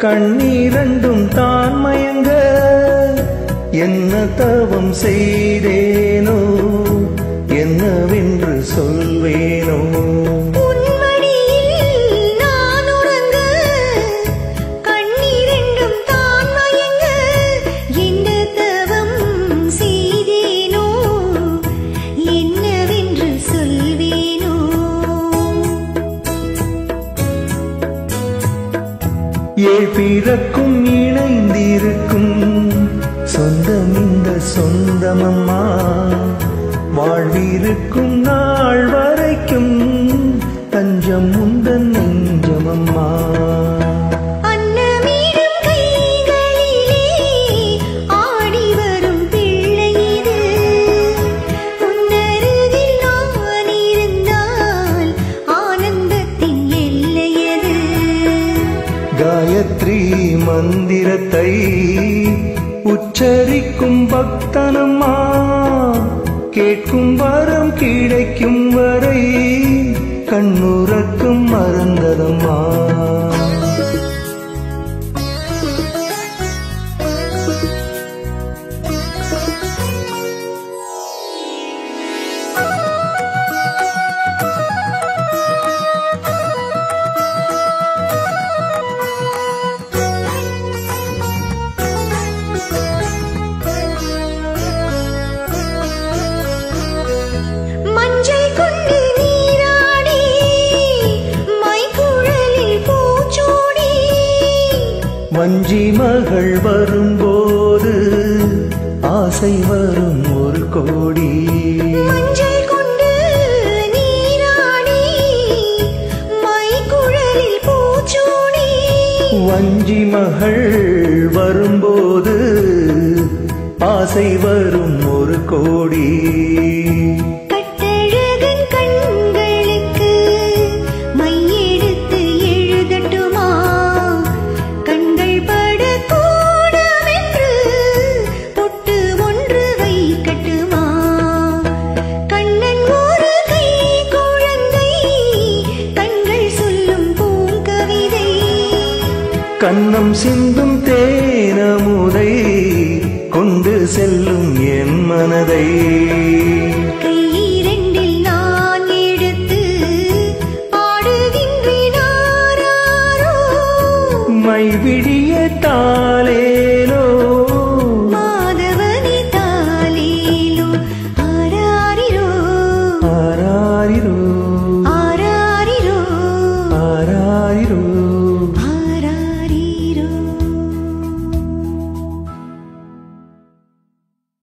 கண்ணீரண்டும் தான் மயங்க என்ன தவம் செய்தேனோ என்னவென்று சொல்வேனோ பிறக்கும் இணைந்திருக்கும் சொந்தம் இந்த சொந்தமம்மா வாழ்விருக்கும் நாள் வரைக்கும் தஞ்சம் உந்தன் நெஞ்சமம்மா காயத்ரி மந்திரத்தை உச்சரிக்கும் பக்தனம்மா கேட்கும் வரம் கிடைக்கும் வரை கண்ணுறக்கும் மறந்ததம்மா வஞ்சி மகள் வரும்போது ஆசை வரும் ஒரு கோடி மஞ்சள் கொண்டு நீராடி மைக்குழலில் பூச்சூடி வஞ்சி மகள் வரும்போது ஆசை வரும் ஒரு கோடி கண்ணம் சிந்தும் தேனமுதை கொண்டு செல்லும் என் மனதை